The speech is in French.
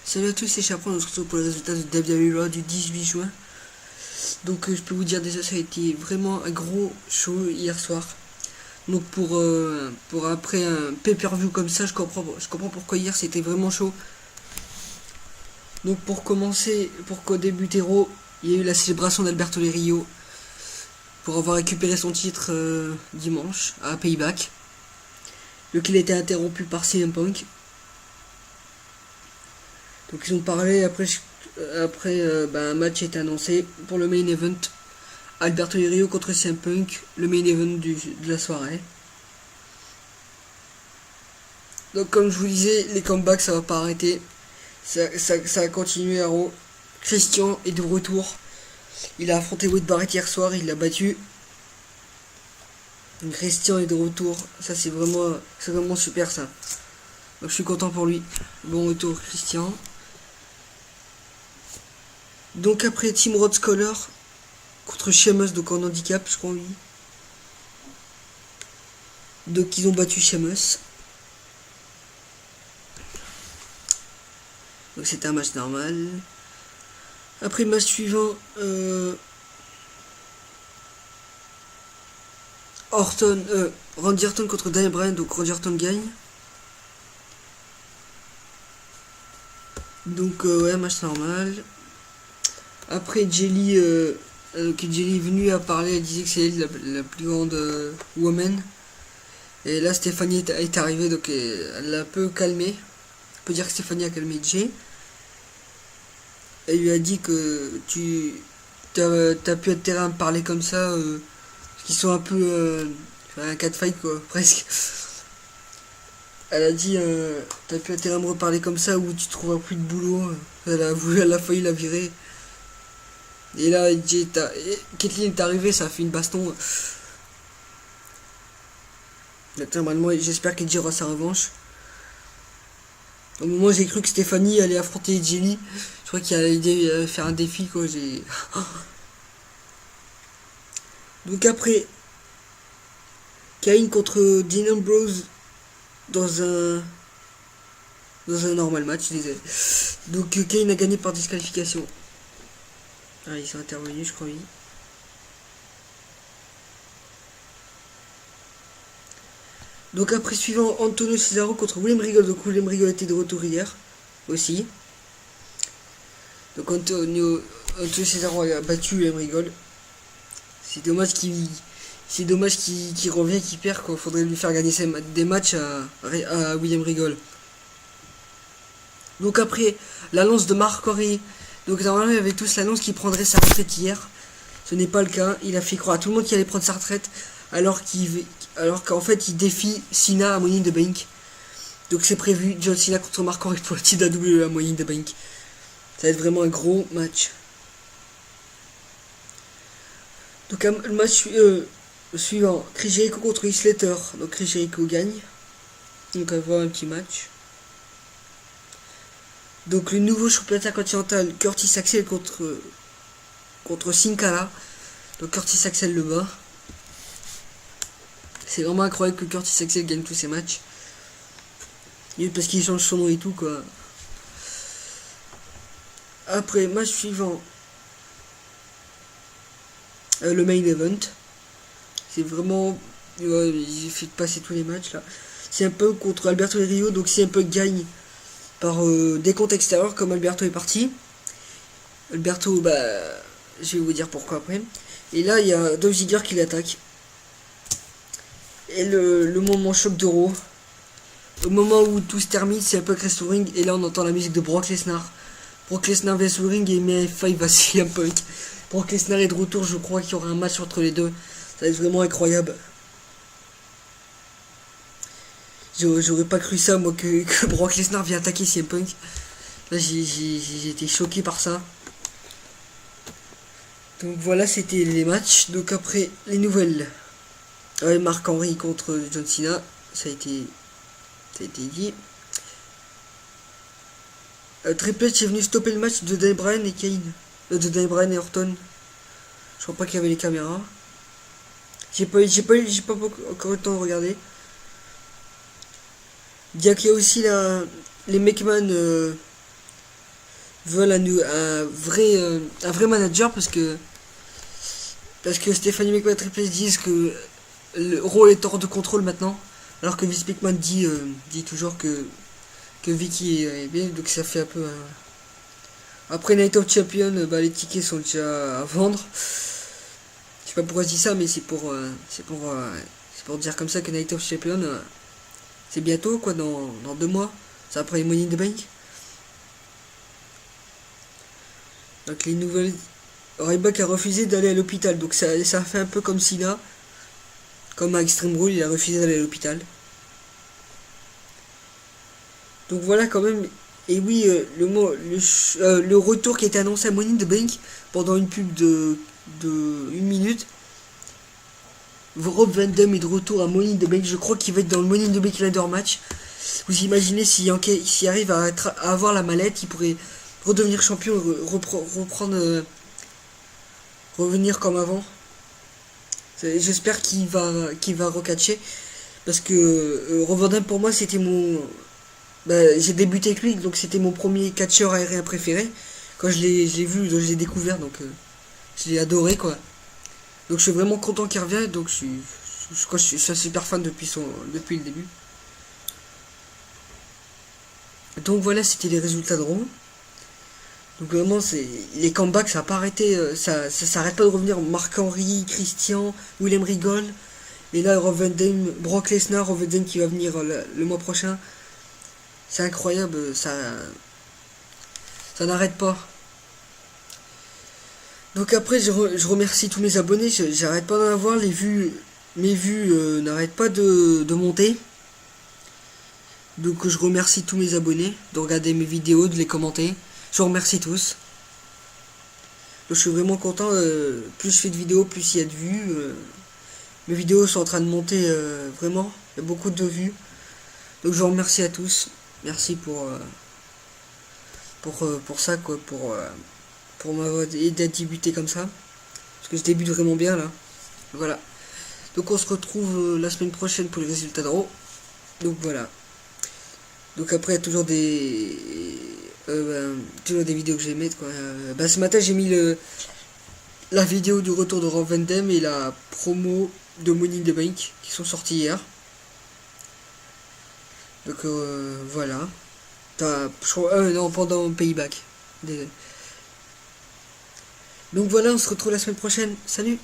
Salut à tous, c'est Chaperon, on se retrouve pour les résultats de WWE Raw du 18 juin. Donc je peux vous dire déjà, ça a été vraiment un gros show hier soir. Donc pour après un pay-per-view comme ça, je comprends pourquoi hier c'était vraiment chaud. Donc pour commencer, pour qu'au début Raw, il y a eu la célébration d'Alberto Del Rio pour avoir récupéré son titre dimanche à Payback. Donc il a été interrompu par CM Punk. Donc ils ont parlé, après un match est annoncé pour le main event. Alberto Del Rio contre CM Punk, le main event de la soirée. Donc comme je vous disais, les comebacks ça va pas arrêter. Ça a continué à Raw. Christian est de retour. Il a affronté Wade Barrett hier soir, il l'a battu. Donc Christian est de retour. Ça c'est vraiment super ça. Donc je suis content pour lui. Bon retour Christian. Donc après Team Rod Scholar contre Sheamus, donc en handicap je crois oui. Donc ils ont battu Sheamus. Donc c'était un match normal. Après le match suivant, Randy Orton contre Daniel Bryan, donc Randy Orton gagne. Donc ouais, match normal. Après Jelly est venue à parler, elle disait que c'est elle la plus grande woman. Et là Stéphanie est arrivée, donc elle l'a un peu calmé. On peut dire que Stéphanie a calmé Jay. Elle lui a dit que t'as pu être terrain à me parler comme ça, qu'ils sont un peu un cas de fight quoi, presque. Elle a dit t'as pu être terrain à me reparler comme ça où tu trouves plus de boulot. Elle a failli la virer. Et là Kathleen est arrivée, ça a fait une baston. Normalement j'espère qu'elle aura sa revanche. Au moment où j'ai cru que Stéphanie allait affronter Jelly, je crois qu'il allait faire un défi quoi. Donc après, Kane contre Dean Ambrose dans un normal match, désolé. Donc Kane a gagné par disqualification. Ah, ils sont intervenus, je crois, oui. Donc après, suivant Antonio Cesaro contre William Regal. Donc William Regal était de retour hier aussi. Donc Antonio Cesaro a battu William Regal. C'est dommage qu'il revient, qu'il perd quoi. Faudrait lui faire gagner des matchs à William Regal. Donc après l'annonce de Mark Henry. Donc normalement il y avait tous l'annonce qu'il prendrait sa retraite hier. Ce n'est pas le cas. Il a fait croire à tout le monde qu'il allait prendre sa retraite alors qu'en fait il défie Cena à Money in the Bank. Donc c'est prévu John Cena contre Mark Henry pour le titre AEW à Money in the Bank. Ça va être vraiment un gros match. Donc le match suivant, Chris Jericho contre Heath Slater. Donc Chris Jericho gagne. Donc on va voir un petit match. Donc le nouveau champion intercontinental Curtis Axel contre Sin Cara. Donc Curtis Axel le bat. C'est vraiment incroyable que Curtis Axel gagne tous ses matchs. Parce qu'il change son nom et tout quoi. Après match suivant, le main event. C'est vraiment j'ai fait passer tous les matchs là. C'est un peu contre Alberto Del Rio. Donc c'est un peu gagne par des comptes extérieurs comme Alberto est parti. Alberto, je vais vous dire pourquoi après. Et là il y a Dolph Ziggler qui l'attaque. Et le moment choc de Raw, au moment où tout se termine, c'est un peu Wrestling. Et là on entend la musique de Brock Lesnar. Brock Lesnar vs Ring et met F5 à CM Punk. Brock Lesnar est de retour, je crois qu'il y aura un match entre les deux. Ça va être vraiment incroyable. J'aurais pas cru ça moi que Brock Lesnar vient attaquer CM Punk. Là j'ai été choqué par ça. Donc voilà, c'était les matchs. Donc après les nouvelles. Mark Henry contre John Cena. Ça a été dit. Triple H est venu stopper le match de Daniel Bryan et Kane. De Daniel Bryan et Orton. Je crois pas qu'il y avait les caméras. J'ai pas encore eu le temps de regarder. Il y a aussi les McMahon veulent un vrai manager parce que Stephanie McMahon et Triple H disent que le Raw est hors de contrôle maintenant, alors que Vince McMahon dit toujours que Vicky est bien, donc ça fait un peu Après Night of Champion, les tickets sont déjà à vendre. Je sais pas pourquoi je dis ça, mais c'est pour dire comme ça que Night of Champion, c'est bientôt, quoi, dans 2 mois. C'est après les Money in the Bank. Donc les nouvelles... Ryback a refusé d'aller à l'hôpital, donc ça fait un peu comme Sina. Comme à Extreme Rule, il a refusé d'aller à l'hôpital. Donc voilà quand même. Et oui, le retour qui a été annoncé à Money in the Bank pendant une pub de 1 minute. Rob Van Dam est de retour à Money in the Bank. Je crois qu'il va être dans le Money in the Bank Ladder match. Vous imaginez s'il arrive à avoir la mallette, il pourrait redevenir champion, revenir comme avant. J'espère qu'il va recatcher. Parce que Rob Van Dam pour moi c'était mon... j'ai débuté avec lui, donc c'était mon premier catcheur aérien préféré. Quand je l'ai vu, je l'ai découvert, donc je l'ai adoré, quoi. Donc je suis vraiment content qu'il revienne, donc je suis un super fan depuis le début. Donc voilà, c'était les résultats de Raw. Donc vraiment, les comebacks, ça n'a pas arrêté, ça s'arrête pas de revenir. Marc Henry, Christian, William Regal, et là Rob Van Dam, Brock Lesnar, Rob Van Dam qui va venir le mois prochain. C'est incroyable, ça n'arrête pas. Donc après, je remercie tous mes abonnés, j'arrête pas d'en avoir, mes vues n'arrêtent pas de monter. Donc je remercie tous mes abonnés de regarder mes vidéos, de les commenter. Je vous remercie tous. Donc je suis vraiment content, plus je fais de vidéos, plus il y a de vues. Mes vidéos sont en train de monter vraiment, il y a beaucoup de vues. Donc je vous remercie à tous. Merci pour ça, quoi, pour m'avoir aidé à débuter comme ça. Parce que je débute vraiment bien là. Voilà. Donc on se retrouve la semaine prochaine pour les résultats de Raw. Donc voilà. Donc après il y a toujours des vidéos que je vais mettre, quoi. Ce matin j'ai mis la vidéo du retour de Rob Van Dam et la promo de Money in the Bank qui sont sortis hier. Donc voilà. Non, pendant Payback. Désolé. Donc voilà, on se retrouve la semaine prochaine. Salut!